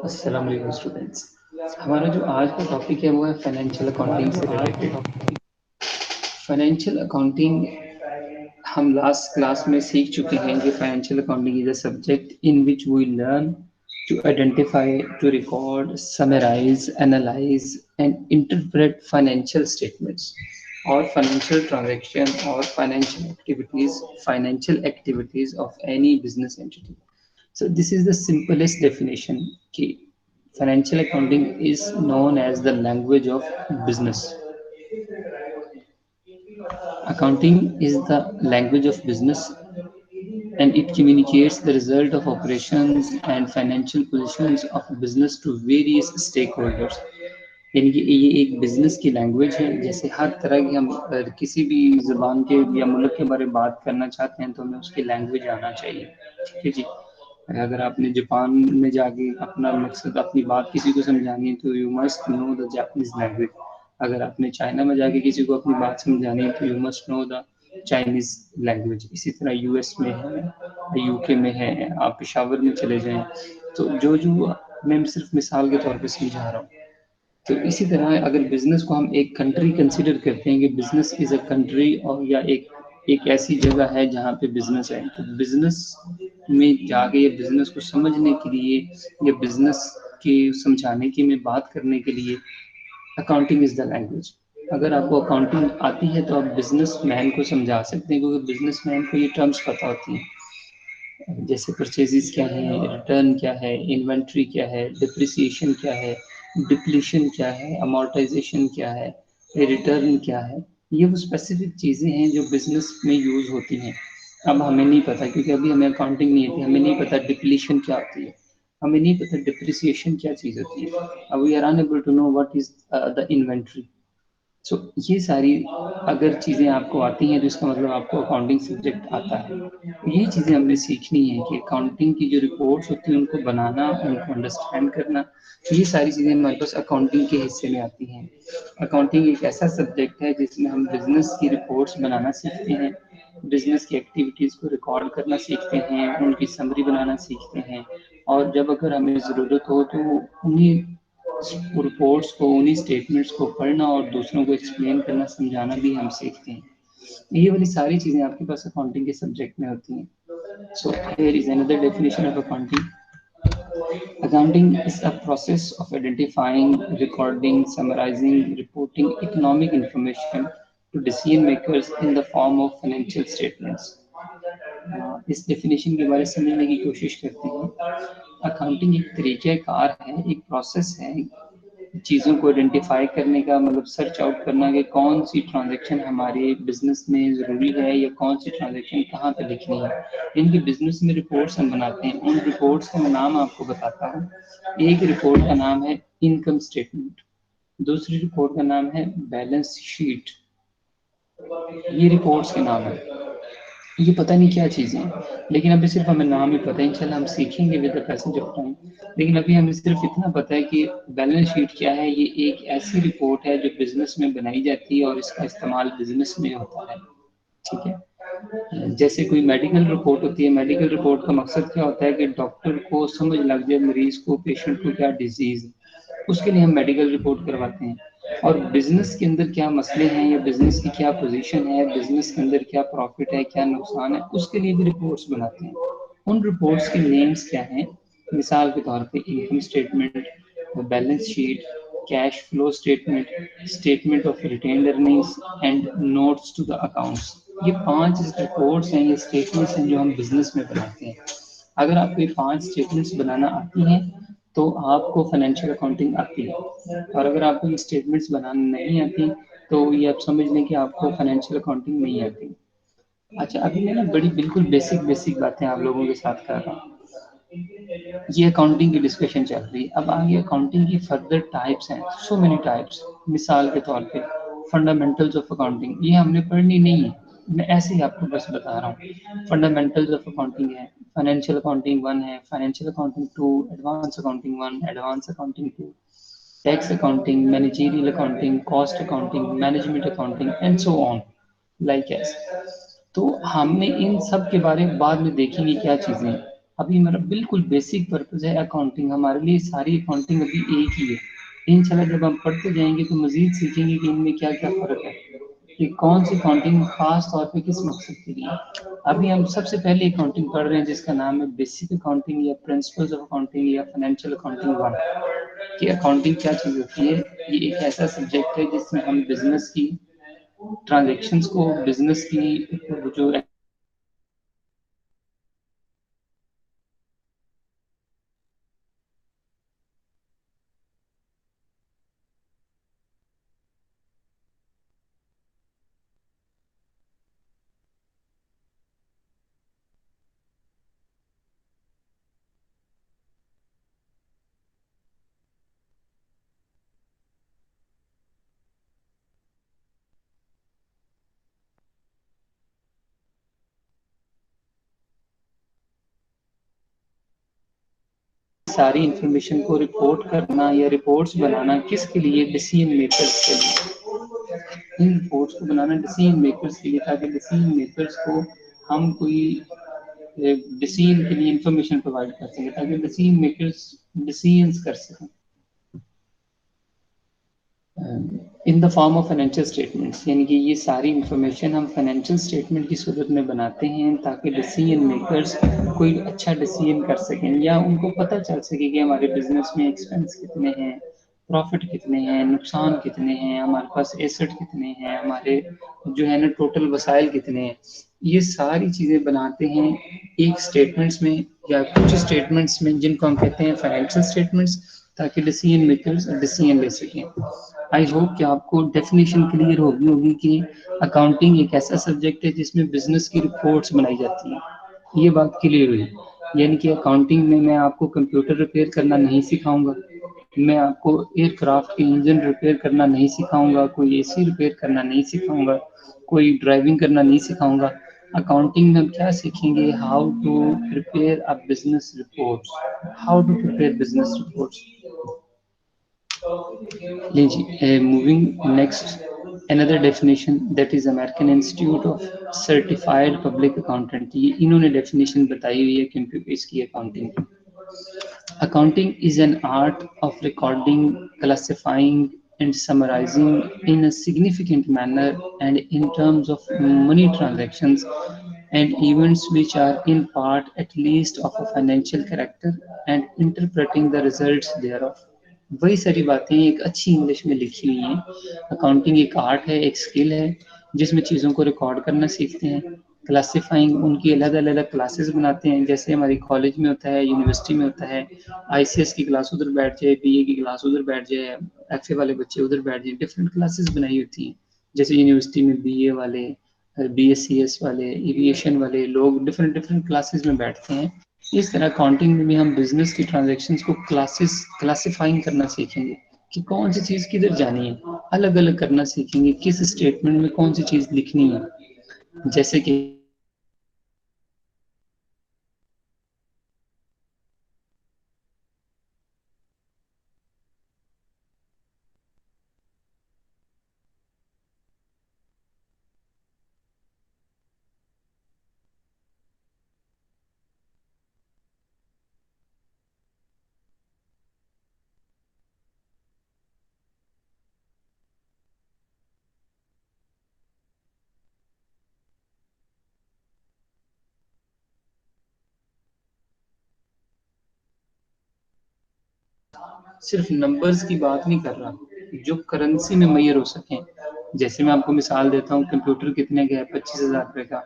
अस्सलाम वालेकुम स्टूडेंट्स। हमारा जो आज का टॉपिक है वो है फाइनेंशियल अकाउंटिंग से रिलेटेड। फाइनेंशियल अकाउंटिंग हम लास्ट क्लास में सीख चुके हैं कि financial accounting is a subject in which we learn to identify, to record, summarize, analyze, and interpret financial statements or financial transaction or financial activities of any business entity. So this is the simplest definition. कि financial accounting is known as the language of business. Accounting is the language of business and it communicates the result of operations and financial positions of business to various stakeholders. यानी कि ये एक business की language है। जैसे हर तरह की हम किसी भी ज़बान के या मुल्क के बारे में बात करना चाहते हैं तो हमें उसकी लैंग्वेज आना चाहिए। ठीक है जी। अगर आपने जापान में जाके अपना मकसद अपनी बात किसी को समझानी है तो you must know the Japanese language. अगर आपने चाइना में जाके किसी को अपनी बात समझानी है तो you must know the Chinese language. इसी तरह यूएस में है, यूके में है, आप पेशावर में चले जाएं तो जो मैं सिर्फ मिसाल के तौर पे समझा रहा हूँ। तो इसी तरह अगर बिजनेस को हम एक कंट्री कंसीडर करते हैं कि बिजनेस इज अ कंट्री और या एक ऐसी जगह है जहाँ पे बिजनेस है, तो बिजनेस में जाके ये बिजनेस को समझने के लिए या बिजनेस के समझाने की में बात करने के लिए अकाउंटिंग इज द लैंग्वेज। अगर आपको अकाउंटिंग आती है तो आप बिजनेस मैन को समझा सकते हैं क्योंकि बिजनेस मैन को ये टर्म्स पता होती हैं। जैसे परचेजेस क्या है, रिटर्न क्या है, इन्वेंट्री क्या है, डिप्रिसिएशन क्या है, डिप्लीशन क्या है, अमोर्टाइजेशन क्या है, रिटर्न क्या है। ये वो स्पेसिफिक चीज़ें हैं जो बिजनेस में यूज़ होती हैं। अब हमें नहीं पता क्योंकि अभी हमें अकाउंटिंग नहीं आती, हमें नहीं पता डिप्लीशन क्या होती है, हमें नहीं पता डिप्रिसिएशन क्या चीज़ होती है। अब we are unable to know what is the inventory. So ये सारी अगर चीज़ें आपको आती हैं तो इसका मतलब आपको अकाउंटिंग सब्जेक्ट आता है। ये चीज़ें हमने सीखनी है कि अकाउंटिंग की जो रिपोर्ट्स होती हैं उनको बनाना, उनको अंडरस्टैंड करना, ये सारी चीज़ें हमारे पास अकाउंटिंग के हिस्से में आती हैं। अकाउंटिंग एक ऐसा सब्जेक्ट है जिसमें हम बिजनेस की रिपोर्ट्स बनाना सीखते हैं, बिजनेस की एक्टिविटीज़ को रिकॉर्ड करना सीखते हैं, उनकी समरी बनाना सीखते हैं, और जब अगर हमें ज़रूरत हो तो उन्हीं रिपोर्ट्स को, उन्हीं स्टेटमेंट्स को पढ़ना और दूसरों को एक्सप्लेन करना, समझाना भी हम सीखते हैं। ये वाली सारी चीज़ें आपके पास अकाउंटिंग के सब्जेक्ट में होती हैं। So here is another definition of accounting. Accounting is a process of identifying, recording, summarizing, reporting economic information to decision makers in the form of financial statements. इस डेफिनेशन के बारे में समझने की कोशिश करते हैं। अकाउंटिंग एक तरीक़ेकार है, एक प्रोसेस है चीज़ों को आइडेंटिफाई करने का, मतलब सर्च आउट करना कि कौन सी ट्रांजैक्शन हमारे बिजनेस में ज़रूरी है या कौन सी ट्रांजैक्शन कहाँ पे लिखनी है। इनके बिजनेस में रिपोर्ट्स हम बनाते हैं, उन रिपोर्ट्स का मैं नाम आपको बताता हूँ। एक रिपोर्ट का नाम है इनकम स्टेटमेंट, दूसरी रिपोर्ट का नाम है बैलेंस शीट। ये रिपोर्ट्स के नाम है। ये पता नहीं क्या चीज़ें हैं, लेकिन अभी सिर्फ हमें नाम ही पता है। इंशाल्लाह हम सीखेंगे with the passage of time, लेकिन अभी हमें सिर्फ इतना पता है कि बैलेंस शीट क्या है। ये एक ऐसी रिपोर्ट है जो बिजनेस में बनाई जाती है और इसका इस्तेमाल बिजनेस में होता है। ठीक है। जैसे कोई मेडिकल रिपोर्ट होती है, मेडिकल रिपोर्ट का मकसद क्या होता है कि डॉक्टर को समझ लग जाए मरीज को, पेशेंट को क्या डिजीज है, उसके लिए हम मेडिकल रिपोर्ट करवाते हैं। और बिजनेस के अंदर क्या मसले हैं या बिजनेस की क्या पोजीशन है, बिजनेस के अंदर क्या प्रॉफिट है, क्या नुकसान है, उसके लिए भी रिपोर्ट्स बनाते हैं। उन रिपोर्ट्स के नेम्स क्या हैं? मिसाल के तौर पे income statement, balance sheet, cash flow statement, statement of retained earnings and notes to the accounts. ये 5 रिपोर्ट्स हैं, ये स्टेटमेंट्स हैं जो हम बिजनेस में बनाते हैं। अगर आपको ये 5 स्टेटमेंट्स बनाना आती हैं तो आपको फाइनेंशियल अकाउंटिंग आती है, और अगर आपको ये स्टेटमेंट्स बनाना नहीं आती तो ये आप समझ लें कि आपको फाइनेंशियल अकाउंटिंग नहीं आती। अच्छा, अभी मैं ना बड़ी बिल्कुल बेसिक बातें आप लोगों के साथ कर रहा हूँ। ये अकाउंटिंग की डिस्कशन चल रही है। अब आगे अकाउंटिंग की फर्दर टाइप्स हैं, सो मेनी टाइप्स। मिसाल के तौर पे फंडामेंटल्स ऑफ अकाउंटिंग, ये हमने पढ़नी नहीं है, मैं ऐसे ही आपको बस बता रहा हूँ। फंडामेंटल्स ऑफ अकाउंटिंग है, फाइनेंशियल अकाउंटिंग 1 है, financial accounting 2, advance accounting 1, advance accounting 2, tax accounting, managerial accounting, cost accounting, management accounting and so on like S. तो हमने इन सब के बारे में बाद में देखेंगे क्या चीज़ें हैं। अभी मेरा बिल्कुल बेसिक पर्पज है अकाउंटिंग, हमारे लिए सारी अकाउंटिंग अभी एक ही है। इंशाल्लाह जब हम पढ़ते जाएंगे तो मजीद सीखेंगे कि इनमें क्या क्या फर्क है, कि कौन सी अकाउंटिंग खास तौर पे किस मकसद के लिए। अभी हम सबसे पहले अकाउंटिंग पढ़ रहे हैं जिसका नाम है बेसिक अकाउंटिंग या प्रिंसिपल्स ऑफ अकाउंटिंग या फाइनेंशियल अकाउंटिंग वन। कि अकाउंटिंग क्या चीज होती है, ये एक ऐसा सब्जेक्ट है जिसमें हम बिजनेस की ट्रांजेक्शन्स को, बिजनेस की जो सारी इंफॉर्मेशन को रिपोर्ट करना या रिपोर्ट्स बनाना किसके लिए, डिसीजन मेकर्स के लिए। इन रिपोर्ट्स को बनाना डिसीजन मेकर्स के लिए, ताकि डिसीजन मेकर्स को हम कोई डिसीजन के लिए इंफॉर्मेशन प्रोवाइड कर सकें, ताकि डिसीजन मेकर्स डिसीजंस कर सकें in the form of financial statements. यानी कि ये सारी इंफॉर्मेशन हम फाइनेंशियल स्टेटमेंट की सूरत में बनाते हैं, ताकि डिसीजन मेकर्स कोई अच्छा डिसीजन कर सकें, या उनको पता चल सके कि हमारे बिजनेस में एक्सपेंस कितने हैं, प्रॉफिट कितने हैं, नुकसान कितने हैं, हमारे पास एसेट कितने हैं, हमारे जो है ना टोटल वसाइल कितने हैं। ये सारी चीज़ें बनाते हैं एक स्टेटमेंट्स में या कुछ स्टेटमेंट्स में, जिनको हम कहते हैं फाइनेंशियल स्टेटमेंट्स, ताकि डिसीजन मेकर्स डिसीजन ले सकें। आई होप कि आपको डेफिनेशन क्लियर होगी कि अकाउंटिंग एक ऐसा सब्जेक्ट है जिसमें बिजनेस की रिपोर्ट्स बनाई जाती हैं। ये बात क्लियर हुई। यानी कि अकाउंटिंग में मैं आपको कंप्यूटर रिपेयर करना नहीं सिखाऊंगा, मैं आपको एयरक्राफ्ट के इंजन रिपेयर करना नहीं सिखाऊंगा, कोई एसी रिपेयर करना नहीं सिखाऊंगा, कोई ड्राइविंग करना नहीं सिखाऊंगा। अकाउंटिंग में हम क्या सीखेंगे, how to prepare a business reports, how to prepare business reports. लीजिए moving next, another definition that is American Institute of Certified Public Accountant, ये इन्होंने definition बताई हुई है क्योंकि इसकी accounting की। Accounting is an art of recording, classifying and summarizing in a significant manner and in terms of money transactions and events which are in part at least of a financial character and interpreting the results thereof। वही सारी बातें एक अच्छी English में लिखी हुई हैं। Accounting एक आर्ट है, एक स्किल है, जिसमें चीज़ों को रिकॉर्ड करना सीखते हैं, क्लासिफाइंग उनकी अलग अलग क्लासेस बनाते हैं, जैसे हमारी कॉलेज में होता है, यूनिवर्सिटी में होता है, आईसीएस की क्लास उधर बैठ जाए, बीए की क्लास उधर बैठ जाए, एफए वाले बच्चे उधर बैठ जाए, डिफरेंट क्लासेस बनाई होती हैं। जैसे यूनिवर्सिटी में बीए वाले, बीएससीएस वाले, एविएशन वाले लोग डिफरेंट डिफरेंट क्लासेस में बैठते हैं। इस तरह अकाउंटिंग में भी हम बिजनेस की ट्रांजैक्शंस को क्लासिफाइंग करना सीखेंगे कि कौन सी चीज़ किधर जानी है, अलग अलग करना सीखेंगे, किस स्टेटमेंट में कौन सी चीज़ लिखनी है। जैसे कि सिर्फ नंबर्स की बात नहीं कर रहा, जो करेंसी में मैयर हो सकें। जैसे मैं आपको मिसाल देता हूँ, कंप्यूटर कितने का है, 25,000 रुपये का।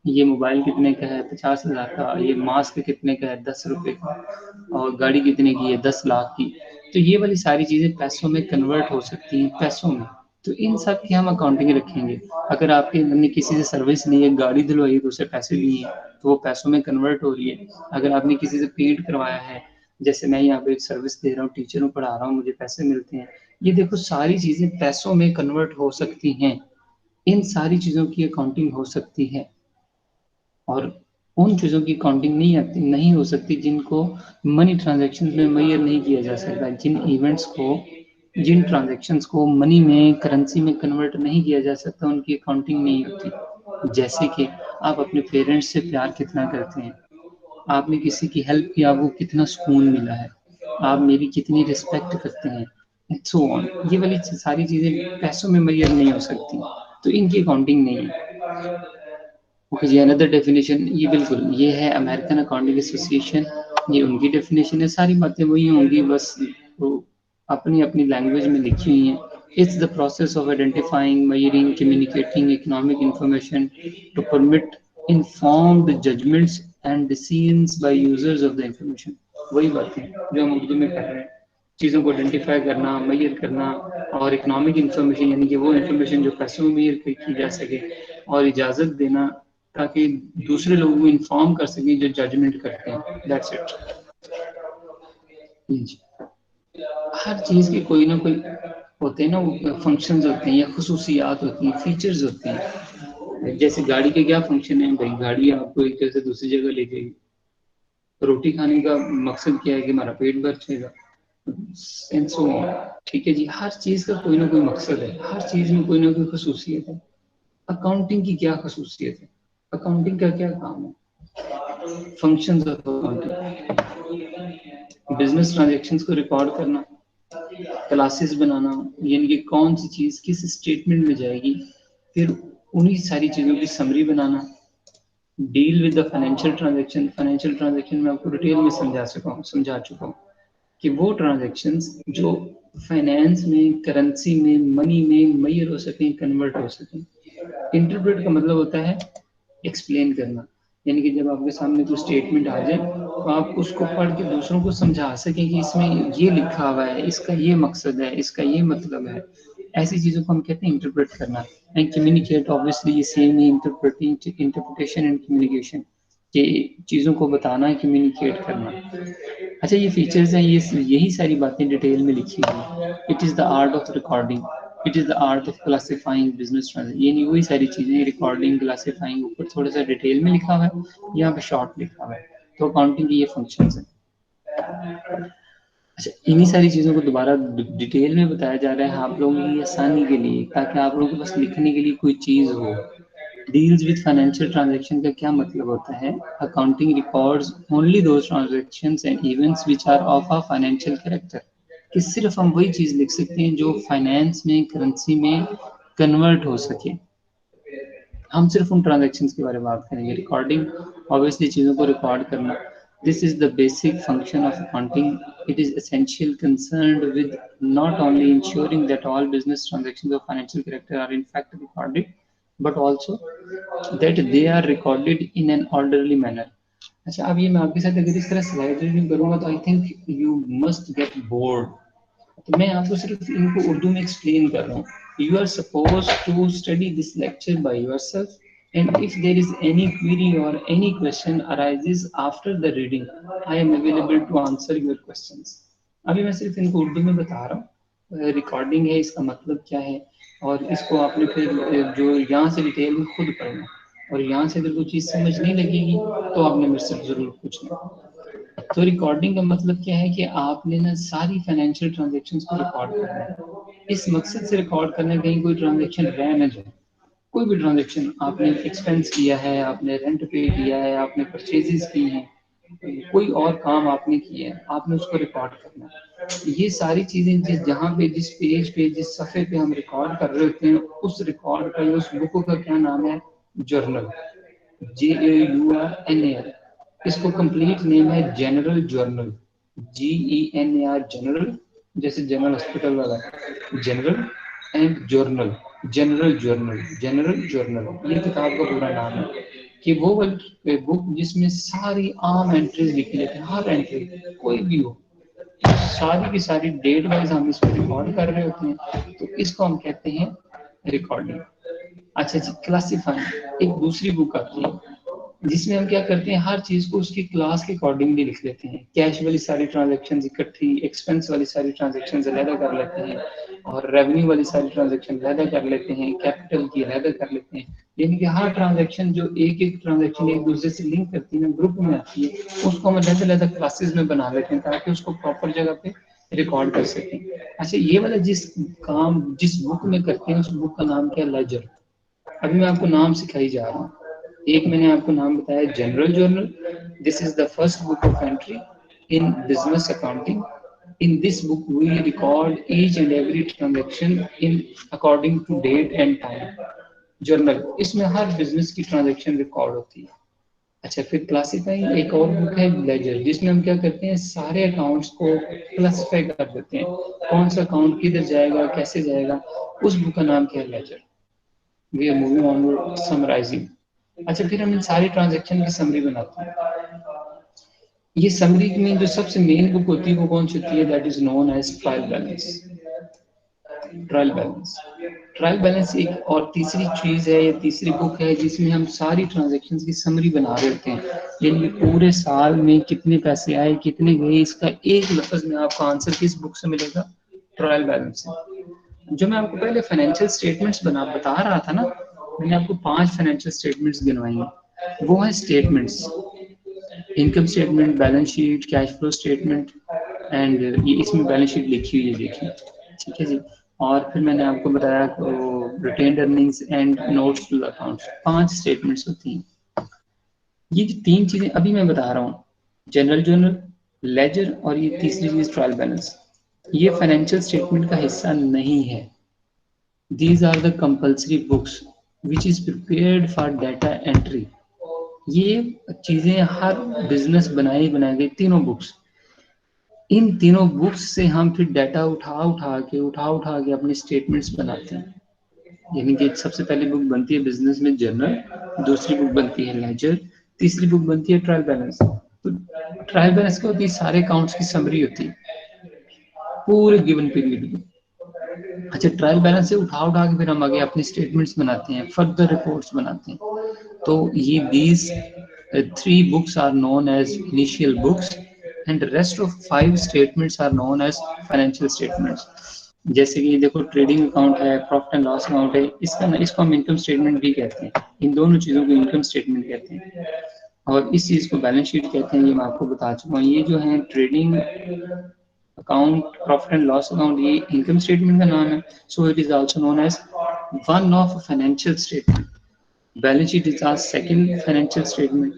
ये मोबाइल कितने का है, 50,000 का। ये मास्क कितने का है, 10 रुपये का। और गाड़ी कितने की है, 10 लाख की। तो ये वाली सारी चीज़ें पैसों में कन्वर्ट हो सकती हैं, पैसों में। तो इन सब की हम अकाउंटिंग रखेंगे। अगर आपके ने किसी से सर्विस ली है, गाड़ी धुलवाई, तो उसे पैसे दिए हैं, तो वो पैसों में कन्वर्ट हो रही है। अगर आपने किसी से पेड करवाया है, जैसे मैं यहाँ पे एक सर्विस दे रहा हूँ, टीचर हूँ, पढ़ा रहा हूँ, मुझे पैसे मिलते हैं। ये देखो सारी चीजें पैसों में कन्वर्ट हो सकती हैं। इन सारी चीजों की अकाउंटिंग हो सकती है। और उन चीजों की अकाउंटिंग नहीं हो सकती जिनको मनी ट्रांजेक्शन में मेजर नहीं किया जा सकता, जिन ट्रांजेक्शन्स को मनी में, करेंसी में कन्वर्ट नहीं किया जा सकता, उनकी अकाउंटिंग नहीं होती। जैसे कि आप अपने पेरेंट्स से प्यार कितना करते हैं, आपने किसी की हेल्प की, आपको कितना सुकून मिला है, आप मेरी कितनी रिस्पेक्ट करते हैं, एंड सो ऑन। ये वाली सारी चीजें पैसों में मेजर नहीं हो सकती, तो इनकी अकाउंटिंग नहीं है। ओके जी, अनदर डेफिनेशन, ये बिल्कुल ये है अमेरिकन अकाउंटिंग एसोसिएशन, ये उनकी डेफिनेशन है, सारी बातें वही होंगी, बस वो अपनी अपनी लैंग्वेज में लिखी हुई हैं। It's the process of identifying, measuring, communicating economic information to permit informed judgments and decisions by users of the information. वही बातें जो हम उर्दू में कर रहे हैं, चीज़ों को आइडेंटिफाई करना, मेजर करना, और इकोनॉमिक इंफॉर्मेशन यानी कि वो इंफॉर्मेशन जो पैसों में मेजर की जा सके, और इजाज़त देना ताकि दूसरे लोगों को इन्फॉर्म कर सकें जो जजमेंट करते हैं। That's it. हर चीज़ के कोई ना कोई होते हैं ना, वो फंक्शंस होते हैं या खसूसियात होती हैं, फीचर्स होते हैं। जैसे गाड़ी के क्या फंक्शन है भाई, गाड़ी आपको एक जगह से दूसरी जगह ले जाएगी। रोटी खाने का मकसद क्या है कि हमारा पेट भर जाएगा, एंड सो ऑन। ठीक है जी, हर चीज़ का कोई ना कोई मकसद है, हर चीज़ में कोई ना कोई खसूसियत है। अकाउंटिंग की क्या खसूसियत है, अकाउंटिंग का क्या काम है? Functions of accounting, business transactions को रिकॉर्ड करना, क्लासेस बनाना, यानी कि कौन सी चीज़ किस स्टेटमेंट में जाएगी, फिर उन्हीं सारी चीज़ों की summary banana, deal with the financial transaction. Financial transaction में आपको डिटेल में समझा चुका हूँ कि वो ट्रांजैक्शंस जो फाइनेंस में, करेंसी में, मनी में मैयर हो सकें, कन्वर्ट हो सकें। इंटरप्रेट का मतलब होता है एक्सप्लेन करना, यानी कि जब आपके सामने कोई स्टेटमेंट आ जाए तो आप उसको पढ़ के दूसरों को समझा सकें कि इसमें ये लिखा हुआ है, इसका ये मकसद है, इसका ये मतलब है। ऐसी चीज़ों को हम कहते हैं इंटरप्रेट करना। एंड कम्युनिकेट, ऑब्वियसली ये same he, interpretation and communication, ये चीज़ों को बताना, कम्युनिकेट करना। अच्छा, ये फीचर्स हैं, ये यही सारी बातें डिटेल में लिखी हुई है। It is the art of recording, it is the art of classifying business transaction, ये नहीं वही सारी चीज़ें, रिकॉर्डिंग, क्लासिफाइंग, ऊपर थोड़ा सा डिटेल में लिखा हुआ है, यहाँ पे शॉर्ट लिखा हुआ है। तो अकाउंटिंग की ये फंक्शंस हैं। अच्छा, इन्हीं सारी चीज़ों को दोबारा डिटेल में बताया जा रहा है आप लोगों की आसानी के लिए, ताकि आप लोगों के पास लिखने के लिए कोई चीज़ हो। डील्स विद फाइनेंशियल ट्रांजैक्शन का क्या मतलब होता है? Accounting records only those transactions and events which are of a financial character, कि सिर्फ हम वही चीज़ लिख सकते हैं जो फाइनेंस में, करेंसी में कन्वर्ट हो सके। हम सिर्फ उन ट्रांजैक्शंस के बारे में बात करेंगे। रिकॉर्डिंग, ऑब्वियसली चीज़ों को रिकॉर्ड करना। This is the basic function of accounting. It is essential concerned with not only ensuring that all business transactions of financial character are in fact recorded, but also that they are recorded in an orderly manner. अच्छा, अब ये मैं आपके साथ अगर इस तरह slide reading करूंगा तो I think you must get bored. तो मैं आपको सिर्फ इनको उर्दू में एक्सप्लेन कर रहा हूँ। You are suppose to study this lecture by yourself, and if there is any query or any question arises after the reading, I am available to answer your questions. अभी मैं सिर्फ इनको उर्दू में बता रहा हूँ, रिकॉर्डिंग है, इसका मतलब क्या है, और इसको आपने फिर जो यहाँ से डिटेल में खुद पढ़ना, और यहाँ से अगर कोई चीज़ समझ नहीं लगेगी तो आपने मेरे से जरूर पूछना। तो रिकॉर्डिंग का मतलब क्या है कि आपने ना सारी फाइनेंशियल ट्रांजैक्शंस को रिकॉर्ड करना है। इस मकसद से रिकॉर्ड करना है कहीं कोई ट्रांजैक्शन रह ना जाए। कोई भी ट्रांजैक्शन, आपने एक्सपेंस किया है, आपने रेंट पे किया है, आपने परचेजेस की हैं, कोई और काम आपने किया है, आपने उसको रिकॉर्ड करना है। ये सारी चीजें जिस जहाँ पे, जिस पेज पे, जिस सफ़े पे हम रिकॉर्ड कर रहे होते हैं, उस रिकॉर्ड का, उस बुक का क्या नाम है? जर्नल। JAURNAL। इसको कंप्लीट नेम है जनरल जर्नल। GENAR जनरल, जैसे जनरल हॉस्पिटल वाला, general and journal, general journal, general journal, ये किताब का पूरा नाम है। कि वो वाली बुक जिसमें सारी आम एंट्रीज लिखी रहती है, हर एंट्री कोई भी हो, सारी की सारी डेट वाइज हम इसको रिकॉर्ड कर रहे होते हैं, तो इसको हम कहते हैं रिकॉर्डिंग। अच्छा जी, क्लासिफाइंग एक दूसरी बुक आती है, जिसमें हम क्या करते हैं, हर चीज को उसकी क्लास के अकॉर्डिंगली लिख लेते हैं। कैश वाली सारी ट्रांजैक्शन इकट्ठी, एक्सपेंस वाली सारी ट्रांजैक्शन अलहदा कर लेते हैं, और रेवेन्यू वाली सारी ट्रांजैक्शन अलहदा कर लेते हैं, कैपिटल की अलहदा कर लेते हैं। यानी कि हर ट्रांजैक्शन जो एक एक ट्रांजैक्शन एक दूसरे से लिंक करती है ना, ग्रुप में आती है, उसको हम अलग अलग क्लासेस में बना लेते हैं ताकि उसको प्रॉपर जगह पे रिकॉर्ड कर सकें। अच्छा, ये वाला जिस बुक में करते हैं, उस बुक का नाम क्या है? लेजर। अभी मैं आपको नाम सिखाई जा रहा हूँ। एक मैंने आपको नाम बताया general journal, this is the first book of entry in business accounting. In this book, we record each and every transaction in according to date and time. Journal, इसमें हर बिजनेस की ट्रांजेक्शन रिकॉर्ड होती है. अच्छा, फिर classifying एक और book है laser, जिसमें हम क्या करते हैं, सारे अकाउंट्स को क्लासिफाई कर देते हैं, कौन सा अकाउंट किधर जाएगा, कैसे जाएगा. उस बुक का नाम क्या है, ledger. We are moving on summarizing. अच्छा, फिर हम इन सारी ट्रांजेक्शन की समरी बनाते हैं. ये समरी में जो सबसे मेन बुक होती है वो कौन सी होती है, that is known as trial balance. Trial balance, trial balance एक और तीसरी चीज है, ये तीसरी बुक है जिसमें हम सारी ट्रांजेक्शन की समरी बना देते हैं, यानी पूरे साल में कितने पैसे आए, कितने गए, इसका एक लफ्ज में आपको आंसर किस बुक से मिलेगा, ट्रायल बैलेंस से. जो मैं आपको पहले फाइनेंशियल स्टेटमेंट्स बता रहा था ना, मैंने आपको 5 फाइनेंशियल स्टेटमेंट्स गिनवाई हैं, वो है statements, income statement, balance sheet, cash flow statement, and ये इसमें बैलेंस शीट लिखी हुई है, देखिए, ठीक है जी. और फिर मैंने आपको बताया तो retained earnings and notes to accounts, 5 statements होती हैं. ये जो 3 चीजें अभी मैं बता रहा हूँ, जनरल जर्नल, लेजर और ये तीसरी चीज ट्रायल बैलेंस, ये फाइनेंशियल स्टेटमेंट का हिस्सा नहीं है. These are the compulsory books which is prepared for data entry. ये चीजें हर बिजनेस बनाए गए तीनों बुक्स, इन तीनों बुक्स से हम फिर डाटा उठा के अपने स्टेटमेंट्स बनाते हैं. यानी कि सबसे पहली बुक बनती है बिजनेस में जर्नल, दूसरी बुक बनती है लेजर, तीसरी बुक बनती है ट्रायल बैलेंस. तो ट्रायल बैलेंस क्या होती है, सारे अकाउंट्स की समरी होती है पूरे गिवन पीरियड में. अच्छा, ट्रायल बैलेंस से उठा के फिर हम आगे अपने स्टेटमेंट्स बनाते हैं, फर्दर रिपोर्ट्स बनाते हैं. तो ये these 3 books are known as initial books and rest of 5 statements are known as financial statements. जैसे कि देखो, ट्रेडिंग अकाउंट है, प्रॉफिट एंड लॉस अकाउंट है, इसको हम इनकम स्टेटमेंट भी कहते हैं. इन दोनों चीजों को इनकम स्टेटमेंट कहते हैं, और इस चीज को बैलेंस शीट कहते हैं. ये मैं आपको बता चुका हूँ. ये जो है trading account, profit and loss account, ये इनकम स्टेटमेंट का नाम है. So it is also known as one of financial statement. Balance sheet is our second financial statement,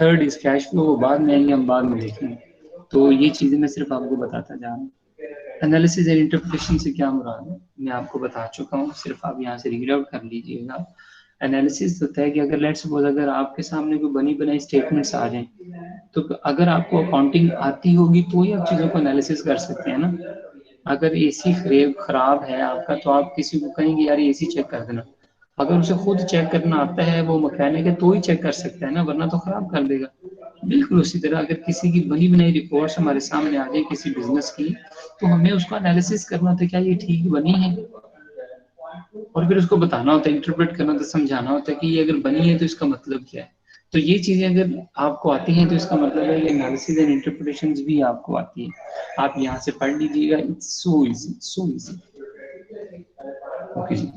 third is cash flow, वो बाद में आएंगे, हम बाद में देखेंगे. तो ये चीजें मैं सिर्फ आपको बताता जा रहा हूँ. एनालिसिस एंड इंटरप्रिटेशन से क्या मुराद है, मैं आपको बता चुका हूँ, सिर्फ आप यहाँ से रीड आउट कर लीजिएगा. एनालिसिस होता है कि अगर लेट्स सपोज अगर आपके सामने कोई बनी बनाई स्टेटमेंट्स आ जाएं, तो अगर आपको अकाउंटिंग आती होगी तो ही आप चीज़ों को एनालिसिस कर सकते हैं ना. अगर एसी खराब है आपका, तो आप किसी को कहेंगे यार एसी चेक कर देना, अगर उसे खुद चेक करना आता है, वो मैकेनिक है, तो ही चेक कर सकता है ना, वरना तो खराब कर देगा. बिल्कुल उसी तरह अगर किसी की बनी बनाई रिपोर्ट्स हमारे सामने आ जाए किसी बिजनेस की, तो हमें उसको एनालिसिस करना होता है, क्या ये ठीक बनी है, और फिर उसको बताना होता है, इंटरप्रेट करना होता है, समझाना होता है कि ये अगर बनी है तो इसका मतलब क्या है. तो ये चीजें अगर आपको आती हैं तो इसका मतलब है ये एनालिसिस एंड इंटरप्रिटेशन भी आपको आती है. आप यहाँ से पढ़ लीजिएगा, it's so easy, so easy. Okay जी,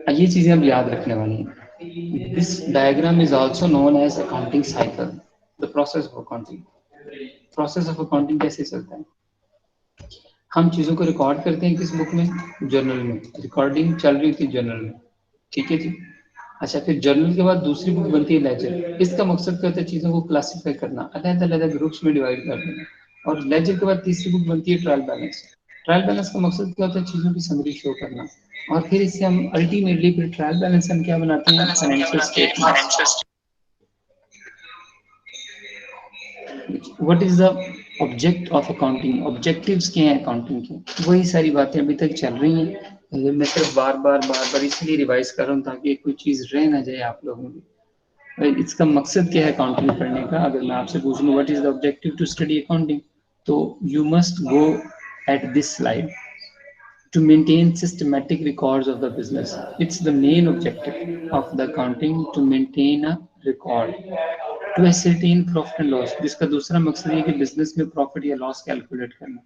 ये चीजें अब याद रखने वाली हैं. This diagram is also known as accounting cycle, the process of accounting. Process of accounting कैसे चलता है, हम चीजों को रिकॉर्ड करते हैं किस बुक में, जर्नल में. रिकॉर्डिंग चल रही थी जर्नल में, ठीक है जी. अच्छा, फिर जर्नल के बाद दूसरी बुक बनती है लेजर. इसका मकसद क्या होता है, चीजों को क्लासिफाई करना, अलग अलग ग्रुप्स में डिवाइड कर देना. और लेजर के बाद तीसरी बुक बनती है ट्रायल बैलेंस. ट्रायल बैलेंस का मकसद क्या होता है, चीजों की समरी शो करना. और फिर इससे हम अल्टीमेटली फिर ट्रायल बैलेंस हम क्या बनाते हैं, financial statement. What is the object of accounting, objectives क्या हैं अकाउंटिंग के, वही सारी बातें अभी तक चल रही हैं. मैं सिर्फ बार बार इसलिए रिवाइज कर रहा हूँ ताकि कोई चीज रह ना जाए आप लोगों की. इसका मकसद क्या है अकाउंटिंग पढ़ने का, अगर मैं आपसे पूछ लूँ what is the objective to study accounting, तो you must go at this slide. To maintain systematic records of the business, it's the main objective of the accounting to maintain a record. To ascertain profit and loss, जिसका दूसरा मकसद है कि business में profit या loss calculate करना.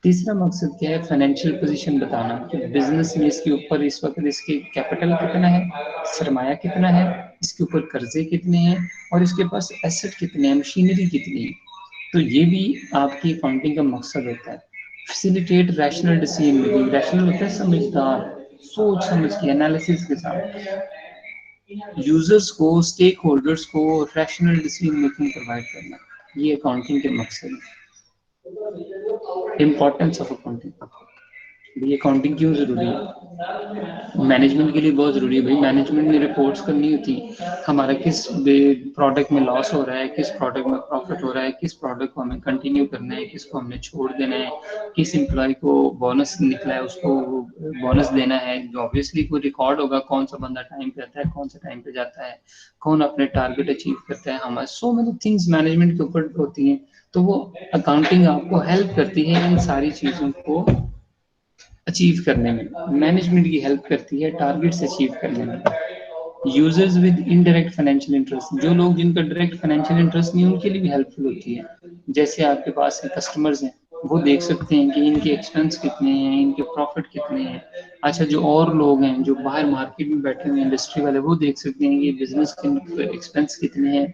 तीसरा मकसद क्या है, फाइनेंशियल पोजीशन बताना कि बिजनेस में इसके ऊपर इस वक्त इसके कैपिटल कितना है, सरमाया कितना है, इसके ऊपर कर्जे कितने हैं, और इसके पास एसेट कितने हैं, मशीनरी कितनी है. तो ये भी आपकी अकाउंटिंग का मकसद होता है. Facilitate rational decision making, rational होता है समझदार, सोच समझ के एनालिसिस के साथ. यूजर्स को, स्टेक होल्डर्स को रैशनल डिसीजन मेकिंग प्रोवाइड करना, ये अकाउंटिंग के मकसद है। इम्पोर्टेंस ऑफ अकाउंटिंग, ये अकाउंटिंग क्यों जरूरी है? मैनेजमेंट के लिए बहुत जरूरी है भाई। मैनेजमेंट में रिपोर्ट्स करनी होती, हमारा किस प्रोडक्ट में लॉस हो रहा है, किस प्रोडक्ट में प्रॉफिट हो रहा है, किस प्रोडक्ट को हमें कंटिन्यू करना है, किसको हमने छोड़ देना है, किस एम्प्लॉय को बोनस निकला है उसको बोनस देना है। जो ऑब्वियसली कोई रिकॉर्ड होगा, कौन सा बंदा टाइम पे आता है, कौन सा टाइम पे जाता है, कौन अपने टारगेट अचीव करता है। हमारे सो मेनी थिंग्स मैनेजमेंट के ऊपर होती हैं, तो वो अकाउंटिंग आपको हेल्प करती है इन सारी चीजों को अचीव करने में। मैनेजमेंट की हेल्प करती है टारगेट्स अचीव करने में। Users with indirect financial interest, जो लोग जिनका डायरेक्ट फाइनेंशियल इंटरेस्ट नहीं है उनके लिए भी हेल्पफुल होती है। जैसे आपके पास कस्टमर्स हैं, वो देख सकते हैं कि इनके एक्सपेंस कितने हैं, इनके प्रॉफिट कितने हैं। अच्छा, जो और लोग हैं जो बाहर मार्केट में बैठे हुए इंडस्ट्री वाले, वो देख सकते हैं कि बिजनेस के एक्सपेंस कितने हैं,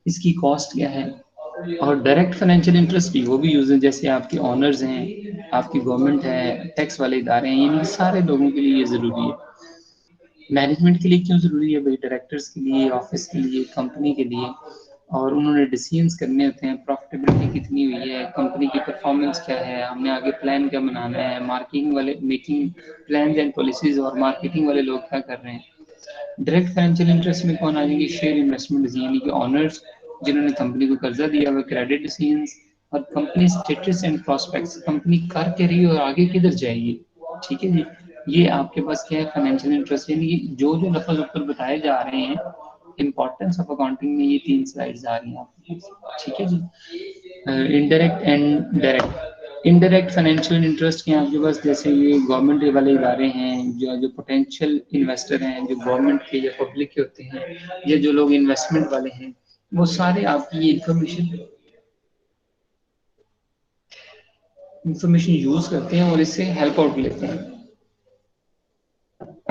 इसकी कॉस्ट क्या है। और डायरेक्ट फाइनेंशियल इंटरेस्ट भी वो भी यूज है, जैसे आपके ऑनर्स हैं, आपकी गवर्नमेंट है, टैक्स वाले इदारे हैं, इन सारे लोगों के लिए ये जरूरी है। मैनेजमेंट के लिए क्यों जरूरी है भाई? डायरेक्टर्स के लिए, ऑफिस के लिए, कंपनी के लिए। और उन्होंने डिसीजंस करने होते हैं, प्रॉफिटेबिलिटी कितनी हुई है, कंपनी की परफॉर्मेंस क्या है, हमने आगे प्लान क्या बनाना है, मार्केटिंग वाले मेकिंग प्लान एंड पॉलिसीज, और मार्केटिंग वाले लोग क्या कर रहे हैं। डायरेक्ट फाइनेंशियल इंटरेस्ट में कौन आ जाएंगे? शेयर इन्वेस्टमेंट, यानी कि ऑनर्स जिन्होंने कंपनी को कर्जा दिया हुआ, क्रेडिट डिसीजंस, और company status and prospects, company कर क्या रही है और आगे किधर जाएगी। ठीक है जी, ये आपके पास क्या है? Financial interest. यानी कि जो जो लफ्ज ऊपर बताए जा रहे हैं, इंपॉर्टेंस ऑफ अकाउंटिंग में ये 3 स्लाइड्स आ रही हैं आपके पास। ठीक है जी। Indirect and direct. Indirect financial interest के आपके पास, जैसे ये गवर्नमेंट वाले इदारे हैं, जो जो पोटेंशियल इन्वेस्टर हैं, जो गवर्नमेंट के या पब्लिक के होते हैं, या जो लोग इन्वेस्टमेंट वाले हैं, वो सारे आपकी ये इंफॉर्मेशन यूज करते हैं और इससे हेल्प आउट लेते हैं।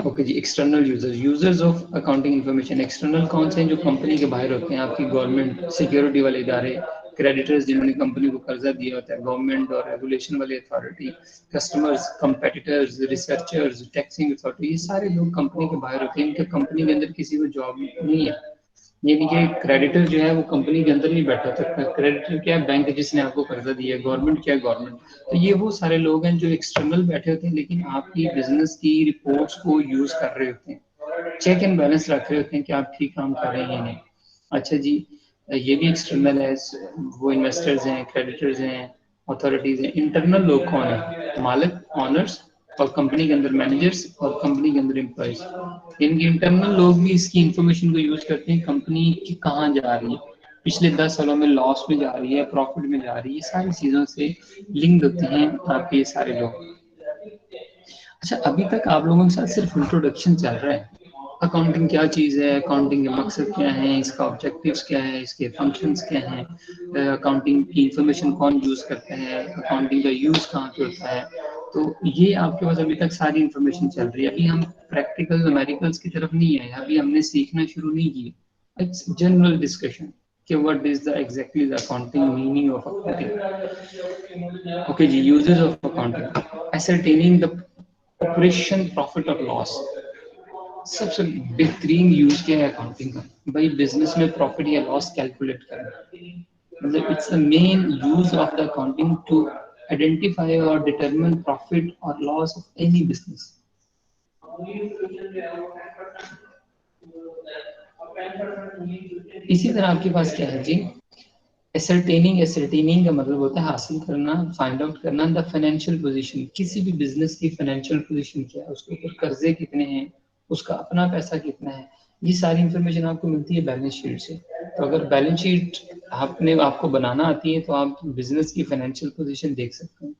Okay ji. External users, users of accounting information. External कौन से हैं? जो कंपनी के बाहर होते हैं, आपकी गवर्नमेंट, सिक्योरिटी वाले इदारे, क्रेडिटर्स जिन्होंने कंपनी को कर्जा दिया होता है, गवर्नमेंट और रेगुलेशन वाली authority, customers, competitors, researchers, taxing authority, ये सारे लोग कंपनी के बाहर होते हैं, इनके कंपनी के अंदर किसी को जॉब नहीं है। यानी कि क्रेडिटर जो है वो कंपनी के अंदर नहीं बैठा था। क्रेडिटर क्या है? बैंक जिसने आपको कर्जा दिया है। गवर्नमेंट क्या है? गवर्नमेंट। तो ये वो सारे लोग हैं जो एक्सटर्नल बैठे होते हैं, लेकिन आपकी बिजनेस की रिपोर्ट्स को यूज कर रहे होते हैं, चेक एंड बैलेंस रख रहे होते हैं कि आप ठीक काम कर रहे हैं या नहीं। अच्छा जी, ये भी एक्सटर्नल है। वो इन्वेस्टर्स हैं, क्रेडिटर्स हैं, अथॉरिटीज हैं। इंटरनल लोग कौन है? मालिक, ऑनर्स, और कंपनी के अंदर मैनेजर्स, और कंपनी के अंदर एम्प्लॉइज। इनके इंटरनल लोग भी इसकी इंफॉर्मेशन को यूज करते हैं, कंपनी की कहाँ जा रही है, पिछले 10 सालों में लॉस में जा रही है, प्रॉफिट में जा रही है, सारी चीजों से लिंक होते हैं आपके ये सारे लोग। अच्छा, अभी तक आप लोगों के साथ सिर्फ इंट्रोडक्शन चल रहा है। अकाउंटिंग क्या चीज़ है, अकाउंटिंग के मकसद क्या है, इसका ऑब्जेक्टिव्स क्या है, इसके फंक्शंस क्या हैं, अकाउंटिंग की इंफॉर्मेशन कौन यूज़ करता है, अकाउंटिंग का यूज़ कहाँ पे होता है। तो ये आपके पास अभी तक सारी इंफॉर्मेशन चल रही है। अभी हम प्रैक्टिकल न्यूमेरिकल्स की तरफ नहीं आए, अभी हमने सीखना शुरू नहीं किया। इट्स जनरल डिस्कशन कि what is the exactly the accounting meaning of accounting. Okay ji. Uses of accounting, ascertaining the operation profit और लॉस। सबसे बेहतरीन यूज क्या है अकाउंटिंग का? भाई बिजनेस में प्रॉफिट या लॉस कैलकुलेट करना। मतलब it's the main use of the accounting to identify और डिटरमिन प्रॉफिट और लॉस ऑफ एनी बिजनेस। इसी तरह आपके पास क्या है जी? एसरटेनिंग का मतलब होता है हासिल करना, फाइंड आउट करना द फाइनेंशियल पोजीशन। किसी भी बिजनेस की फाइनेंशियल पोजीशन क्या है, उसके ऊपर कर्जे कितने हैं, उसका अपना पैसा कितना है। ये सारी इंफॉर्मेशन आपको मिलती है बैलेंस शीट से। तो अगर बैलेंस शीट आपको बनाना आती है, तो आप बिजनेस की फाइनेंशियल पोजीशन देख सकते हैं।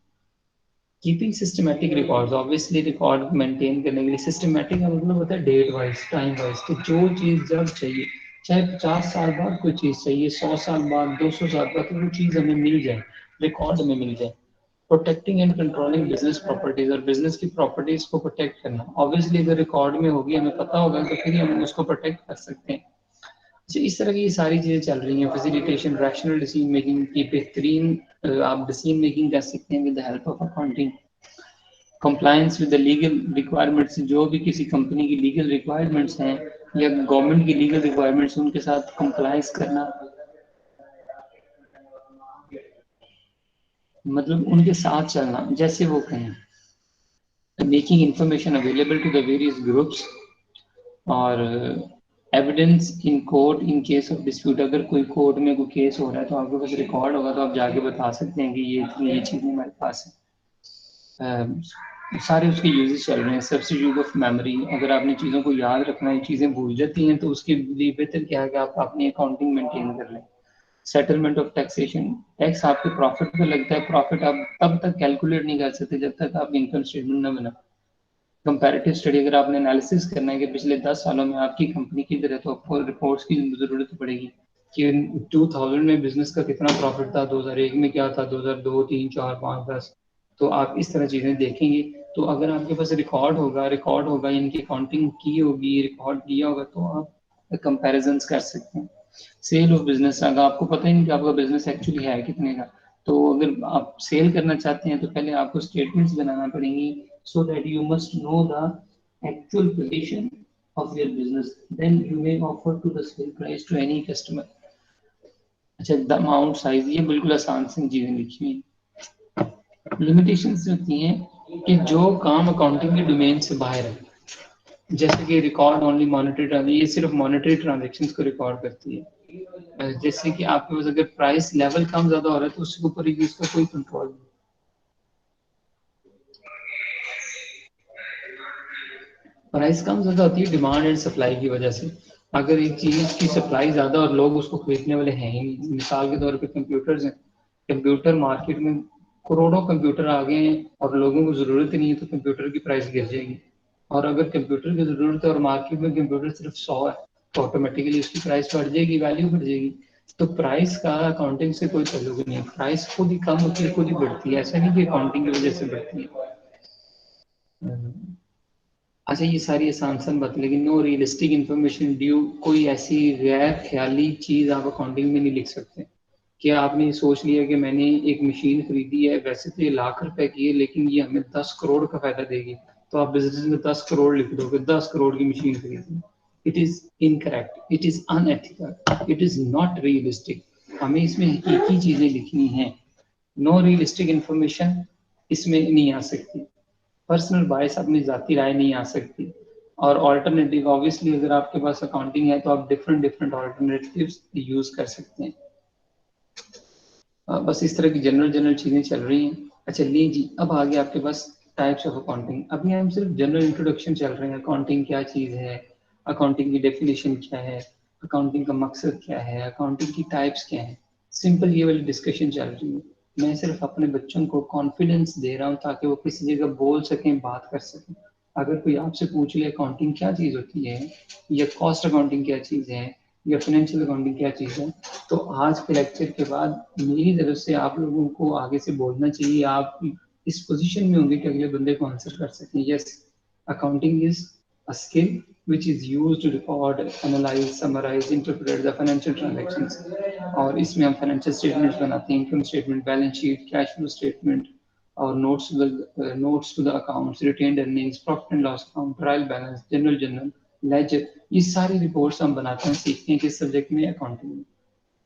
Keeping systematic records, obviously record maintain करने के लिए सिस्टमेटिक का मतलब होता है डेट वाइज, टाइम वाइज, कि जो चीज जब चाहिए, चाहे 50 साल बाद कोई चीज चाहिए, 100 साल बाद, 200 साल बाद, तो वो चीज हमें मिल जाए, रिकॉर्ड हमें मिल जाए। Protecting and controlling business properties, और बिजनेस की प्रॉपर्टीज को प्रोटेक्ट करना। ऑब्वियसली अगर रिकॉर्ड में होगी, हमें पता होगा, तो फिर हम उसको प्रोटेक्ट कर सकते हैं। अच्छा, इस तरह की ये सारी चीजें चल रही हैं। फैसिलिटेशन रैशनल डिसीजन मेकिंग की बेहतरीन, आप डिसीजन मेकिंग कर सकते हैं with the help of accounting. Compliance with the legal requirements, जो भी किसी कंपनी की लीगल रिक्वायरमेंट्स हैं या गवर्नमेंट की लीगल रिक्वायरमेंट्स, उनके साथ कंप्लायंस करना, मतलब उनके साथ चलना जैसे वो कहें। Making information available to the various groups, और evidence in court in case of dispute, अगर कोई कोर्ट में कोई केस हो रहा है तो आपके पास रिकॉर्ड होगा, तो आप जाके बता सकते हैं कि ये चीज़ें हमारे पास है। सारे उसके यूजेस चल रहे हैं। सब्स्टिट्यूट ऑफ मेमोरी, अगर आपने चीज़ों को याद रखना है, चीज़ें भूल जाती हैं, तो उसके लिए बेहतर क्या है कि आप अपनी अकाउंटिंग मेंटेन कर लें। सेटलमेंट ऑफ टैक्सेशन, टैक्स आपके प्रॉफिट पे लगता है, प्रॉफिट आप तब तक कैलकुलेट नहीं कर सकते जब तक आप इनकम स्टेटमेंट न बना। कंपैरेटिव स्टडी, अगर आपने एनालिसिस करना है कि पिछले 10 सालों में आपकी कंपनी किधर है, तो आपको रिपोर्ट्स की जरूरत पड़ेगी कि 2000 में बिजनेस का कितना प्रॉफिट था, 2001 में क्या था, 2002, 3, 4, 5, 10, तो आप इस तरह चीजें देखेंगे। तो अगर आपके पास रिकॉर्ड होगा, इनकी अकाउंटिंग की होगी, रिकॉर्ड किया होगा, तो आप कंपेरिजन कर सकते हैं। सेल ऑफ बिजनेस, अगर आपको पता ही नहीं कि आपका बिजनेस एक्चुअली है कितने का, तो अगर आप सेल करना चाहते हैं तो पहले आपको स्टेटमेंट्स बनाना पड़ेंगी, so that you must know the actual position of your business, then you may offer to the sale price to any customer। अच्छा, द अमाउंट साइज, ये बिल्कुल आसान सी चीजें लिखी हुई। लिमिटेशंस होती हैं कि जो काम अकाउंटिंग के डोमेन से बाहर है, जैसे कि रिकॉर्ड ओनली मॉनिटरी, ये सिर्फ मॉनिटरी ट्रांजेक्शन्स को रिकॉर्ड करती है। जैसे कि आपके पास अगर प्राइस लेवल कम ज्यादा हो रहा है तो उसके ऊपर इसका कोई कंट्रोल नहीं। प्राइस कम ज्यादा होती है डिमांड एंड सप्लाई की वजह से। अगर एक चीज की सप्लाई ज्यादा और लोग उसको खरीदने वाले हैं ही नहीं, मिसाल के तौर पे कंप्यूटर्स हैं, कंप्यूटर मार्केट में करोड़ों कंप्यूटर आ गए हैं और लोगों को जरूरत ही नहीं है, तो कंप्यूटर की प्राइस गिर जाएगी। और अगर कंप्यूटर की जरूरत है और मार्केट में कंप्यूटर सिर्फ 100 है, तो ऑटोमेटिकली उसकी प्राइस बढ़ जाएगी, वैल्यू बढ़ जाएगी। तो प्राइस का अकाउंटिंग से कोई ताल्लुक नहीं है, प्राइस खुद ही कम होती है, खुद ही बढ़ती है, ऐसा नहीं कि अकाउंटिंग की वजह से बढ़ती है। अच्छा, ये सारी आसान सन बात, लेकिन नो रियलिस्टिक इन्फॉर्मेशन ड्यू, कोई ऐसी गैर ख्याली चीज आप अकाउंटिंग में नहीं लिख सकते कि आपने सोच लिया कि मैंने एक मशीन खरीदी है, वैसे तो ये लाख रुपए की है लेकिन ये हमें 10 करोड़ का फायदा देगी, तो आप बिजनेस में 10 करोड़ लिख दोगे, 10 करोड़ की मशीन खरीदी। It is incorrect, it is unethical, it is not realistic. हमें इसमें हकीकी चीजें लिखनी है। नो रियलिस्टिक इन्फॉर्मेशन इसमें नहीं आ सकती, पर्सनल बायस, अपनी जाती राय नहीं आ सकती। और ऑल्टरनेटिव, ऑब्वियसली अगर आपके पास अकाउंटिंग है तो आप डिफरेंट डिफरेंट ऑल्टरनेटिव्स यूज कर सकते हैं। बस इस तरह की जनरल जनरल चीजें चल रही हैं। अच्छा ली जी, अब आगे आपके पास टाइप्स ऑफ अकाउंटिंग। अभी हम सिर्फ जनरल इंट्रोडक्शन चल रहे हैं, अकाउंटिंग क्या चीज है, अकाउंटिंग की डेफिनेशन क्या है, अकाउंटिंग का मकसद क्या है, अकाउंटिंग की टाइप्स क्या है, सिंपल ये वाली डिस्कशन चल रही है। मैं सिर्फ अपने बच्चों को कॉन्फिडेंस दे रहा हूँ ताकि वो किसी जगह बोल सकें, बात कर सकें। अगर कोई आपसे पूछ ले अकाउंटिंग क्या चीज होती है, या कॉस्ट अकाउंटिंग क्या चीज है, या फाइनेंशियल अकाउंटिंग क्या चीज है, तो आज के लेक्चर के बाद मेरी तरफ से आप लोगों को आगे से बोलना चाहिए, आप इस पोजीशन में होंगे कि अगले बंदे को आंसर कर सकें। Yes, accounting is a skill which is used to record, analyze, summarize, interpret the financial transactions। और इसमें हम फाइनेंशियल स्टेटमेंट्स बनाते हैं, income statement, balance sheet, cash flow statement, और notes to the accounts, retained earnings, profit and loss account, trial balance, general ledger, ये सारी reports हम बनाते हैं, सीखते हैं किस सब्जेक्ट में, अकाउंटिंग में।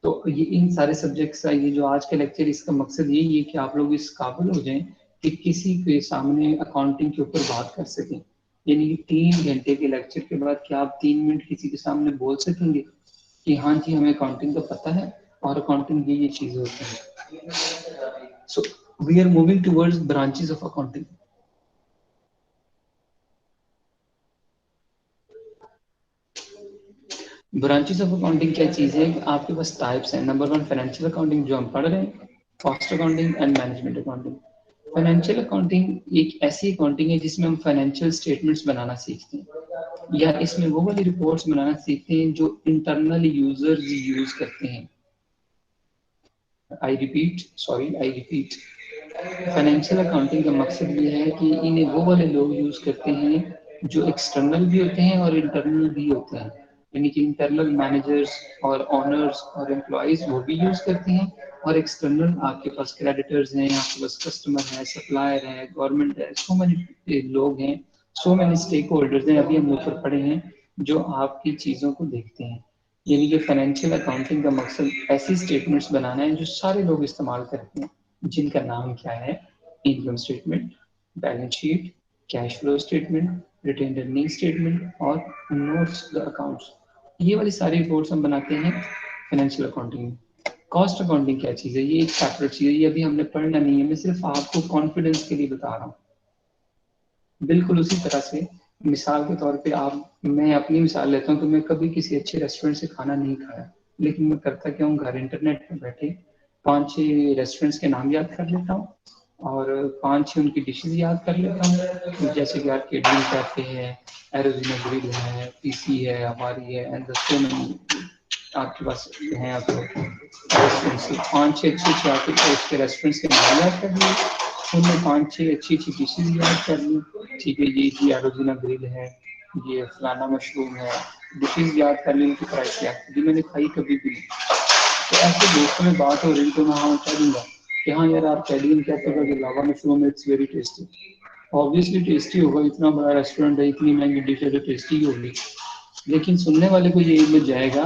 तो ये इन सारे सब्जेक्ट्स का ये जो आज का लेक्चर, इसका मकसद यही है कि आप लोग इस काबिल हो जाएं कि किसी के सामने अकाउंटिंग के ऊपर बात कर सकें। यानी कि 3 घंटे के लेक्चर के बाद क्या आप 3 मिनट किसी के सामने बोल सकेंगे कि हाँ जी हमें अकाउंटिंग का पता है और अकाउंटिंग ये चीज होती है। So we are moving towards branches of accounting. Branches of accounting क्या चीज है, आपके पास टाइप्स हैं। नंबर 1 फाइनेंशियल अकाउंटिंग जो हम पढ़ रहे हैं, cost accounting and management accounting. Financial accounting एक ऐसी अकाउंटिंग है जिसमें हम फाइनेंशियल स्टेटमेंट्स बनाना सीखते हैं, या इसमें वो वाली रिपोर्ट्स बनाना सीखते हैं जो इंटरनल यूजर्स यूज करते हैं। आई रिपीट, फाइनेंशियल अकाउंटिंग का मकसद ये है कि इन्हें वो वाले लोग यूज करते हैं जो एक्सटर्नल भी होते हैं और इंटरनल भी होते हैं। यानी कि इंटरनल मैनेजर्स और ऑनर्स और एम्प्लॉयज वो भी यूज करते हैं, और एक्सटर्नल आपके पास क्रेडिटर्स हैं, आपके पास कस्टमर है, सप्लायर है, गवर्नमेंट है, सो मैनी लोग हैं, सो मैनी स्टेक होल्डर्स हैं, अभी हम ऊपर पड़े हैं, जो आपकी चीज़ों को देखते हैं। यानी कि फाइनेंशियल अकाउंटिंग का मकसद ऐसी स्टेटमेंट्स बनाना है जो सारे लोग इस्तेमाल करते हैं, जिनका नाम क्या है, income statement, balance sheet, cash flow statement, retained earning statement और नोट्स द अकाउंट्स। ये वाली सारी रिपोर्ट्स हम बनाते हैं फाइनेंशियल अकाउंटिंग में। कॉस्ट अकाउंटिंग क्या चीज़ है, ये एक सेपरेट चीज़ है, ये अभी हमने पढ़ना नहीं है, मैं सिर्फ आपको कॉन्फिडेंस के लिए बता रहा हूँ। बिल्कुल उसी तरह से मिसाल के तौर पे मैं अपनी मिसाल लेता हूँ, तो मैं कभी किसी अच्छे रेस्टोरेंट से खाना नहीं खाया, लेकिन मैं करता क्या हूँ, घर इंटरनेट पर बैठे 5-6 रेस्टोरेंट्स के नाम याद कर लेता हूँ और 5-6 उनकी डिशेज याद कर लेता हूँ, जैसे कि आर्केडियन कैफे है, एरोजिना ग्रिल है, पीसी है, हमारी है, एंड सो मेनी आपके पास हैं आपको रेस्टोरेंट्स, 5-6 अच्छे आपके उसके रेस्टोरेंट्स के नाम याद कर लिए, उनमें 5-6 अच्छी डिशेज याद कर ली, ठीक है, ये एरोजिना ग्रिल है, ये फलाना मशरूम है, डिशेज याद कर ली, उनकी प्राइस याद कर ली, मैंने खाई कभी भी नहीं। तो ऐसे दोस्तों में बात हो रही तो मैं हाँ कह दूंगा कि हाँ यार, आप कैडियन कैफे का जो लावा मशरूम है, it's very tasty. Obviously tasty होगा, इतना बड़ा रेस्टोरेंट है, इतनी महंगी डिश है, तो टेस्टी ही होगी। लेकिन सुनने वाले को ये इमेज जाएगा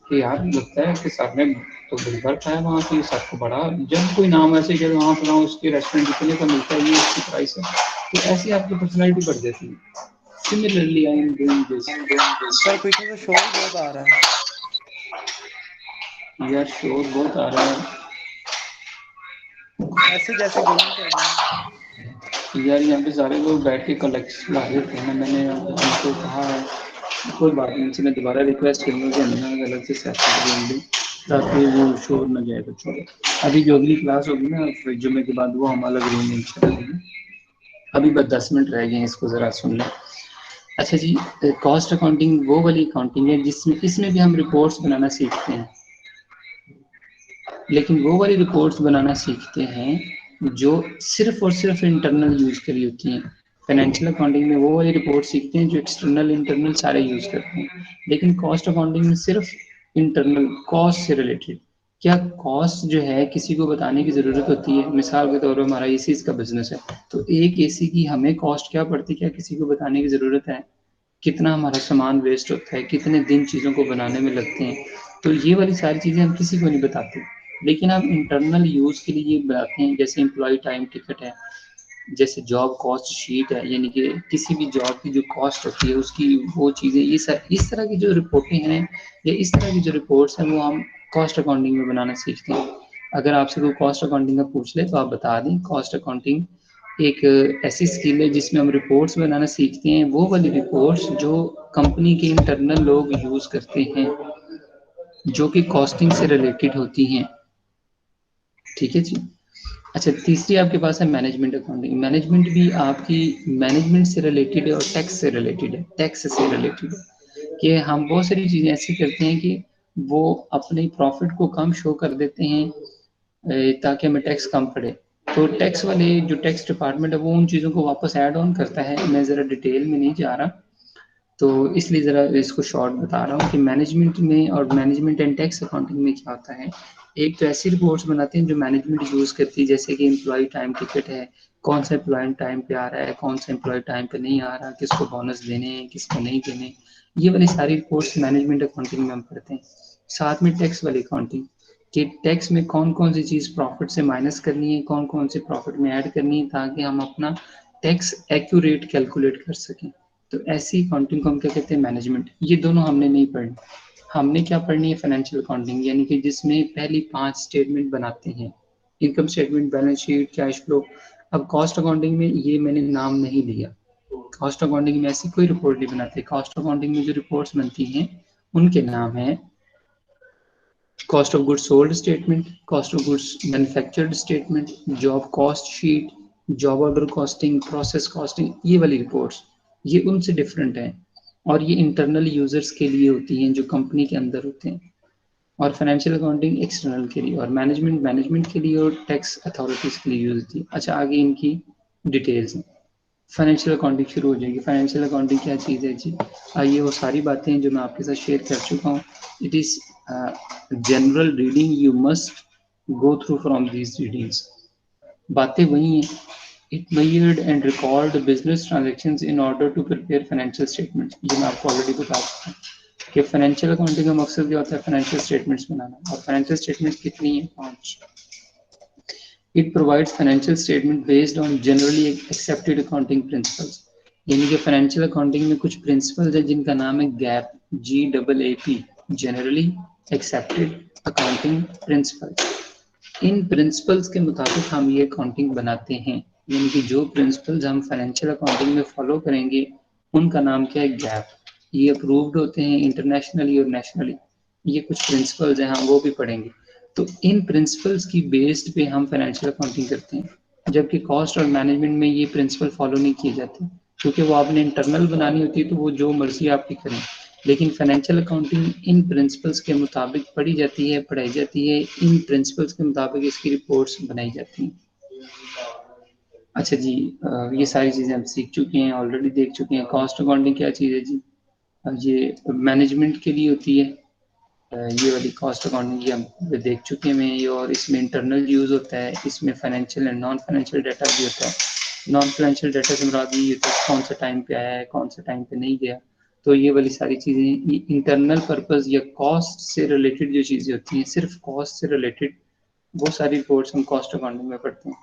कि यार लगता है कि सर ने तो बड़ी बार खाया वहाँ पे, सबको बड़ा, जब कोई नाम ऐसे कह वहाँ पर उसके रेस्टोरेंट इतने का मिलता है, ये इसकी प्राइस है, तो ऐसी आपकी पर्सनैलिटी बढ़ जाती है। Similarly I am doing this. Sir पीछे से शोर बहुत आ रहा है। यार शोर बहुत आ रहा है ऐसे जैसे गेम चल रही है। यार, यहाँ पे सारे लोग बैठ के कलेक्शन ला रहे थे ना, मैंने उनको कहा है, कोई बात नहीं, उनसे मैं दोबारा रिक्वेस्ट करूँगा कि हमें अलग से सेपरेट रूम दें ताकि वो शोर न जाए बच्चों को। अभी जो अगली क्लास होगी ना फिर जुमे के बाद, वो हम अलग रूम में चलेंगे। अभी बस 10 मिनट रह गए हैं, इसको ज़रा सुन लें। अच्छा जी, कॉस्ट अकाउंटिंग वो वाली अकाउंटिंग है जिसमें इसमें भी हम रिपोर्ट्स बनाना सीखते हैं, लेकिन वो वाली रिपोर्ट्स बनाना सीखते हैं जो सिर्फ और सिर्फ इंटरनल यूज के लिए होती हैं। फाइनेंशियल अकाउंटिंग में वो वाली रिपोर्ट सीखते हैं जो एक्सटर्नल इंटरनल सारे यूज करते हैं, लेकिन कॉस्ट अकाउंटिंग में सिर्फ इंटरनल कॉस्ट से रिलेटेड। क्या कॉस्ट जो है किसी को बताने की ज़रूरत होती है? मिसाल के तौर पर हमारा एसीज का बिजनेस है, तो एक एसी की हमें कॉस्ट क्या पड़ती है, क्या किसी को बताने की ज़रूरत है? कितना हमारा सामान वेस्ट होता है, कितने दिन चीज़ों को बनाने में लगते हैं, तो ये वाली सारी चीज़ें हम किसी को नहीं बताते। लेकिन हम इंटरनल यूज़ के लिए ये बताते हैं, जैसे एम्प्लॉय टाइम टिकट है, जैसे जॉब कॉस्ट शीट है, यानी कि किसी भी जॉब की जो कॉस्ट होती है उसकी वो चीज़ें, ये सर इस तरह की जो रिपोर्टें हैं या इस तरह की जो रिपोर्ट्स हैं वो हम कॉस्ट अकाउंटिंग में बनाना सीखते हैं। अगर आपसे कोई कॉस्ट अकाउंटिंग का पूछ ले तो आप बता दें, कॉस्ट अकाउंटिंग एक ऐसी स्किल है जिसमें हम रिपोर्ट्स बनाना सीखते हैं, वो वाली रिपोर्ट्स जो कंपनी के इंटरनल लोग यूज़ करते हैं, जो कि कॉस्टिंग से रिलेटेड होती हैं। ठीक है जी। अच्छा, तीसरी आपके पास है मैनेजमेंट अकाउंटिंग। मैनेजमेंट भी आपकी मैनेजमेंट से रिलेटेड है और टैक्स से रिलेटेड है, टैक्स से रिलेटेड है कि हम बहुत सारी चीज़ें ऐसी करते हैं कि वो अपने प्रॉफिट को कम शो कर देते हैं ताकि हमें टैक्स कम पड़े। तो टैक्स वाले जो टैक्स डिपार्टमेंट है वो उन चीज़ों को वापस ऐड ऑन करता है। मैं ज़रा डिटेल में नहीं जा रहा, तो इसलिए ज़रा इसको शॉर्ट बता रहा हूँ कि मैनेजमेंट में और मैनेजमेंट एंड टैक्स अकाउंटिंग में क्या होता है। एक तो ऐसी रिपोर्ट्स बनाते हैं जो मैनेजमेंट यूज़ करती है, जैसे कि एम्प्लॉय टाइम टिकट है, कौन सा एम्प्लॉय टाइम पे आ रहा है, कौन सा एम्प्लॉय टाइम पे नहीं आ रहा, किसको बोनस देने हैं, किसको नहीं देने। ये वाली सारी रिपोर्ट्स मैनेजमेंट अकाउंटिंग में हम पढ़ते हैं। साथ में टैक्स वाली अकाउंटिंग कि टैक्स में कौन कौन सी चीज़ प्रॉफिट से माइनस करनी है, कौन कौन सी प्रॉफिट में ऐड करनी है, ताकि हम अपना टैक्स एक्यूरेट कैलकुलेट कर सकें। तो ऐसी अकाउंटिंग को हम क्या कहते हैं, मैनेजमेंट। ये दोनों हमने नहीं पढ़नी। हमने क्या पढ़नी है, फाइनेंशियल अकाउंटिंग, यानी कि जिसमें पहली 5 स्टेटमेंट बनाते हैं, income statement, balance sheet, cash flow. अब कॉस्ट अकाउंटिंग में ये मैंने नाम नहीं लिया, कॉस्ट अकाउंटिंग में ऐसी कोई रिपोर्ट नहीं बनाते। कॉस्ट अकाउंटिंग में जो रिपोर्ट्स बनती हैं उनके नाम है cost of goods sold statement, cost of goods manufactured statement, job cost sheet, job order costing, process costing. ये वाली रिपोर्ट्स ये उनसे डिफरेंट हैं और ये इंटरनल यूजर्स के लिए होती हैं जो कंपनी के अंदर होते हैं, और फाइनेंशियल अकाउंटिंग एक्सटर्नल के लिए, और मैनेजमेंट के लिए, और टैक्स अथॉरिटीज के लिए यूज होती है। अच्छा, आगे इनकी डिटेल्स हैं। फाइनेंशियल अकाउंटिंग शुरू हो जाएगी। फाइनेंशियल अकाउंटिंग क्या चीज़ है जी? ये वो सारी बातें हैं जो मैं आपके साथ शेयर कर चुका हूँ। It is general reading, you must go through from these readings. बातें वही हैं। It measured and record business transactions in order to prepare financial statements. ये मैं आपको ऑलरेडी बता चुका हूँ कि फाइनेंशियल अकाउंटिंग का मकसद क्या होता है? फाइनेंशियल स्टेटमेंट्स बनाना। और फाइनेंशियल स्टेटमेंट्स कितनी हैं? 5। It provides financial statement based on generally accepted accounting principles। यानी कि फाइनेंशियल अकाउंटिंग में कुछ प्रिंसिपल्स हैं जिनका नाम है GAAP, GAAP, generally accepted accounting principles. इन प्रिंसिपल्स के मुताबिक हम ये अकाउंटिंग बनाते हैं। यानी कि जो प्रिंसिपल्स हम फाइनेंशियल अकाउंटिंग में फॉलो करेंगे उनका नाम क्या है? गैप। ये अप्रूव्ड होते हैं इंटरनेशनली और नेशनली। ये कुछ प्रिंसिपल्स हैं, हम वो भी पढ़ेंगे। तो इन प्रिंसिपल्स की बेस्ड पे हम फाइनेंशियल अकाउंटिंग करते हैं, जबकि कॉस्ट और मैनेजमेंट में ये प्रिंसिपल फॉलो नहीं किए जाते, क्योंकि वो आपने इंटरनल बनानी होती है तो वो जो मर्जी आपकी करें। लेकिन फाइनेंशियल अकाउंटिंग इन प्रिंसिपल्स के मुताबिक पढ़ी जाती है, पढ़ाई जाती है, इन प्रिंसिपल्स के मुताबिक इसकी रिपोर्ट्स बनाई जाती हैं। अच्छा जी, ये सारी चीज़ें हम सीख चुके हैं, ऑलरेडी देख चुके हैं। कॉस्ट अकाउंटिंग क्या चीज़ है जी? ये मैनेजमेंट के लिए होती है। ये वाली कॉस्ट अकाउंटिंग की हम देख चुके हैं ये, और इसमें इंटरनल यूज़ होता है, इसमें financial and non financial data भी होता है। नॉन फाइनेंशियल डाटा से मुराद ये होता है कौन सा टाइम पे आया है, कौन सा टाइम पे नहीं गया। तो ये वाली सारी चीज़ें ये इंटरनल पर्पस या कॉस्ट से रिलेटेड जो चीज़ें होती हैं, सिर्फ कॉस्ट से रिलेटेड वो सारी रिपोर्ट्स हम कॉस्ट अकाउंटिंग में पढ़ते हैं।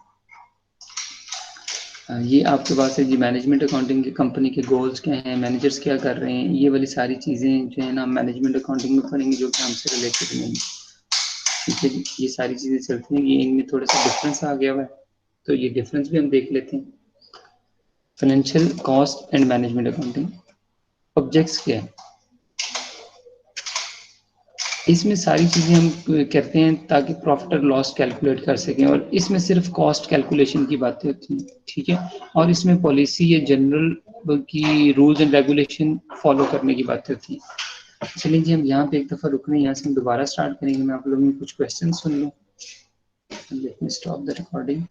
ये आपके पास है जी मैनेजमेंट अकाउंटिंग की कंपनी के गोल्स क्या हैं, मैनेजर्स क्या कर रहे हैं, ये वाली सारी चीज़ें जो है ना मैनेजमेंट अकाउंटिंग में पढ़ेंगे जो कि हमसे रिलेटेड नहीं। ठीक है जी, ये सारी चीज़ें चलती हैं। ये इनमें थोड़ा सा डिफरेंस आ गया हुआ है, तो ये डिफरेंस भी हम देख लेते हैं। Financial cost and management accounting objects क्या है? इसमें सारी चीज़ें हम करते हैं ताकि प्रॉफिट और लॉस कैलकुलेट कर सकें, और इसमें सिर्फ कॉस्ट कैलकुलेशन की बातें होती हैं। ठीक है, और इसमें पॉलिसी या जनरल की रूल्स एंड रेगुलेशन फॉलो करने की बातें होती हैं। चलिए जी, हम यहाँ पे एक दफ़ा रुक रहे हैं, यहाँ से हम दोबारा स्टार्ट करेंगे। मैं आप लोगों में कुछ क्वेश्चन सुन लूँ। Let me stop the recording.